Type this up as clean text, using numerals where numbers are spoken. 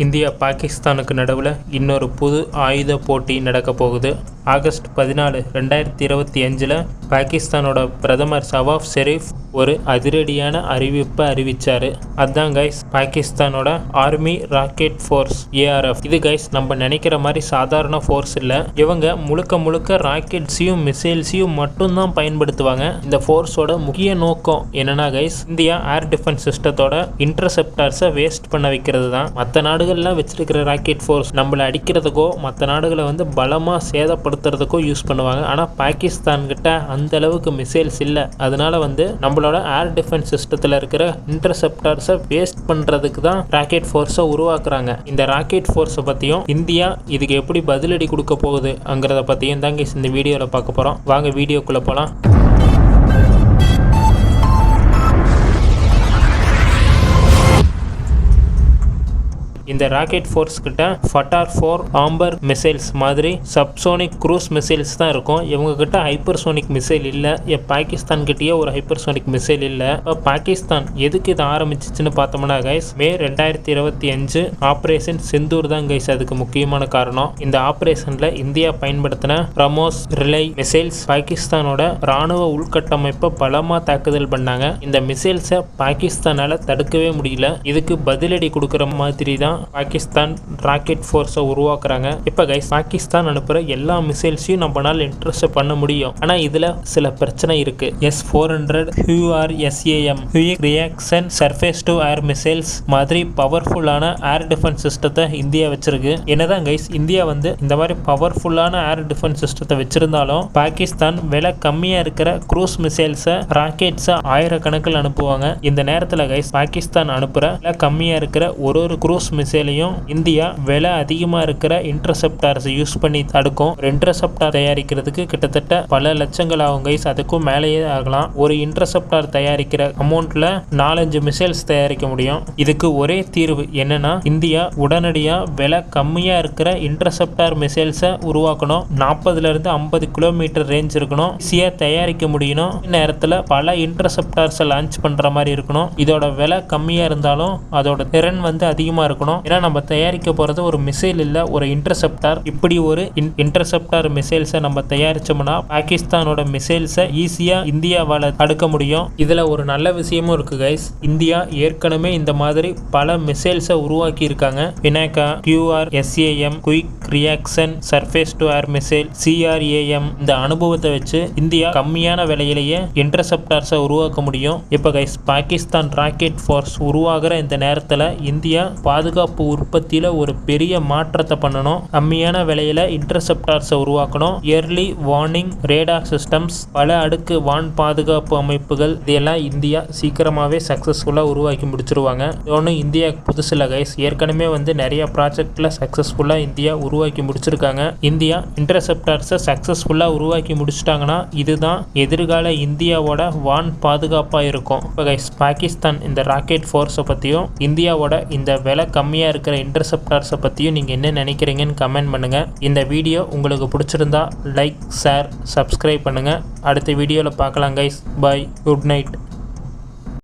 India பாகிஸ்தானுக்கு நடுவில் இன்னொரு புது ஆயுத போட்டி நடக்க போகுது. ஆகஸ்ட் 14, 2025 பாகிஸ்தானோட பிரதமர் ஷவாஸ் ஷெரீஃப் ஒரு அதிரடியான அறிவிப்பை அறிவிச்சார். அதுதான் கைஸ் பாகிஸ்தானோட ஆர்மி ராக்கெட் ஃபோர்ஸ் ARF. இது கைஸ் நம்ம நினைக்கிற மாதிரி சாதாரண ஃபோர்ஸ் இல்லை. இவங்க முழுக்க ராக்கெட்ஸையும் மிசைல்ஸையும் மட்டும்தான் பயன்படுத்துவாங்க. இந்த ஃபோர்ஸோட முக்கிய நோக்கம் என்னன்னா கைஸ், இந்தியா ஏர் டிஃபென்ஸ் சிஸ்டத்தோட இன்டர்செப்டார்ஸை வேஸ்ட் பண்ண வைக்கிறது தான். மற்ற நாடுகள்லாம் வச்சிருக்கிற ராக்கெட் ஃபோர்ஸ் நம்மளை அடிக்கிறதுக்கோ மற்ற நாடுகளை பலமாக சேதப்படுத்துறதுக்கோ யூஸ் பண்ணுவாங்க. ஆனால் பாகிஸ்தான் கிட்ட அந்த அளவுக்கு மிசைல்ஸ் இல்லை. அதனால நம்மளோட ஏர் டிஃபென்ஸ் சிஸ்டத்தில் இருக்கிற இன்டர்செப்டார்ஸை வேஸ்ட் பண்ணுறதுக்கு தான் ராக்கெட் ஃபோர்ஸை உருவாக்குறாங்க. இந்த ராக்கெட் ஃபோர்ஸை பற்றியும் இந்தியா இதுக்கு எப்படி பதிலடி கொடுக்க போகுதுங்கிறத பற்றியும் தாங்க இந்த வீடியோவில் பார்க்க போகிறோம். வாங்க வீடியோக்குள்ளே போகலாம். இந்த ராக்கெட் ஃபோர்ஸ் கிட்ட ஃபட்டார் 4 ஆம்பர் மிசைல்ஸ் மாதிரி சப்சோனிக் க்ரூஸ் மிசைல்ஸ் தான் இருக்கும். இவங்க கிட்ட ஹைப்பர்சோனிக் மிசைல் இல்லை. பாகிஸ்தான் கிட்டேயே ஒரு ஹைப்பர்சோனிக் மிசைல் இல்லை. பாகிஸ்தான் எதுக்கு இதை ஆரம்பிச்சிச்சுன்னு பார்த்தோம்னா கைஸ், மே 2025 ஆப்ரேஷன் சிந்தூர் தான் கைஸ் அதுக்கு முக்கியமான காரணம். இந்த ஆப்ரேஷன்ல இந்தியா பயன்படுத்தின பிரமோஸ் ரிலே மிசைல்ஸ் பாகிஸ்தானோட ராணுவ உள்கட்டமைப்பை பலமா தாக்குதல் பண்ணாங்க. இந்த மிசைல்ஸை பாகிஸ்தானால தடுக்கவே முடியல. இதுக்கு பதிலடி கொடுக்குற மாதிரி தான் பாகிஸ்தான் ராக்கெட் ஃபோர்ஸை உருவாக்குறாங்க. இப்போ கைஸ் பாகிஸ்தான் அனுப்புற எல்லா மிசைல்ஸையும் நம்மளால இன்டர்செப்ட் பண்ண முடியும். ஆனா இதுல சில பிரச்சனை இருக்கு. S-400 QRSAM quick reaction surface to air missiles மாதிரி பவர்ஃபுல்லான ஏர் டிஃபென்ஸ் சிஸ்டத்தை இந்தியா வச்சிருக்கு. என்னதான் கைஸ் இந்தியா இந்த மாதிரி பவர்ஃபுல்லான ஏர் டிஃபென்ஸ் சிஸ்டத்தை வச்சிருந்தாலும் பாகிஸ்தான் விலை கம்மியா இருக்கிற க்ரூஸ் மிசைல்ஸை ராக்கெட்ஸை ஆயிரக்கணக்கில் அனுப்புவாங்க. இந்த நேரத்தில் கைஸ் பாகிஸ்தான் அனுப்புற விலை கம்மியா இருக்கிற ஒரு க்ரூஸ் மிசைலையும் இந்தியா விலை அதிகமா இருக்கிற இன்டர்செப்டார்ஸ் யூஸ் பண்ணி தடுக்கும். ஒரு இன்டர்செப்டார் தயாரிக்கிறதுக்கு கிட்டத்தட்ட பல லட்சங்கள் ஆகும் கைஸ். அதுக்கும் மேலேயே ஆகலாம். ஒரு இன்டர்செப்டார் தயாரிக்கிற அமௌண்ட்ல 4-5 மிசைல்ஸ் தயாரிக்க முடியும். இதுக்கு ஒரே தீர்வு என்னன்னா, இந்தியா உடனடியா விலை கம்மியா இருக்கிற இன்டர்செப்டார் மிசைல்ஸை உருவாக்கணும். 40 to 50 கிலோமீட்டர் ரேஞ்ச் இருக்கணும். ஈஸியா தயாரிக்க முடியணும். நேரத்தில் பல இன்டர்செப்டார்ஸை லான்ச் பண்ற மாதிரி இருக்கணும். இதோட விலை கம்மியா இருந்தாலும் அதோட திறன் அதிகமா இருக்கணும். ஏன்னா நம்ம தயாரிக்க போறது ஒரு மிசைல் இல்ல, ஒரு இன்டர்செப்டார். இப்படி ஒரு இன்டர்செப்டார் மிசைல்ஸை நம்ம தயாரிச்சோம்னா பாகிஸ்தானோட மிசைல்ஸை ஈஸியா இந்தியாவால தடுக்க முடியும். இதுல ஒரு நல்ல விஷயமும் இருக்கு கைஸ். இந்தியா ஏற்கனவே இந்த மாதிரி பல மிசைல்ஸை உருவாக்கி இருக்காங்க. Pinaka, QRSAM quick reaction surface to air missile, CRAM. இந்த அனுபவத்தை வச்சு இந்தியா கம்மியான விலையிலேயே இன்டர்செப்டார்ஸை உருவாக்க முடியும். இப்போ கைஸ் பாகிஸ்தான் ராக்கெட் ஃபோர்ஸ் உருவாகிற இந்த நேரத்தில் இந்தியா பாதுகாப்பு உற்பத்தியில ஒரு பெரிய மாற்றத்தை பண்ணணும். கம்மியான விலையில இன்டர்செப்டார்ஸை உருவாக்கணும். இயர்லி வார்னிங் ரேடார் சிஸ்டம்ஸ், பல அடுக்கு வான் பாதுகாப்பு அமைப்புகள், இதெல்லாம் இந்தியா சீக்கிரமாவே சக்சஸ்ஃபுல்லா உருவாக்கி முடிச்சிருவாங்க. ஒன்றும் இந்தியா புதுசில் கைஸ், ஏற்கனவே நிறைய ப்ராஜெக்ட்ல சக்சஸ்ஃபுல்லா இந்தியா உருவாக்கி முடிச்சிருக்காங்க. இந்தியா இன்டர்செப்டார்ஸை சக்சஸ்ஃபுல்லா உருவாக்கி முடிச்சிட்டாங்கன்னா இதுதான் எதிர்கால இந்தியாவோட வான் பாதுகாப்பா இருக்கும். இப்போ கைஸ் பாகிஸ்தான் இந்த ராக்கெட் ஃபோர்ஸை பத்தியும் இந்தியாவோட இந்த விலை கம்மியாக இருக்கிற இன்டர்செப்டார்ஸை பற்றியும் நீங்கள் என்ன நினைக்கிறீங்கன்னு கமெண்ட் பண்ணுங்கள். இந்த வீடியோ உங்களுக்கு பிடிச்சிருந்தா லைக், ஷேர், சப்ஸ்கிரைப் பண்ணுங்கள். அடுத்த வீடியோவில் பார்க்கலாம் கைஸ். பாய், குட் நைட்.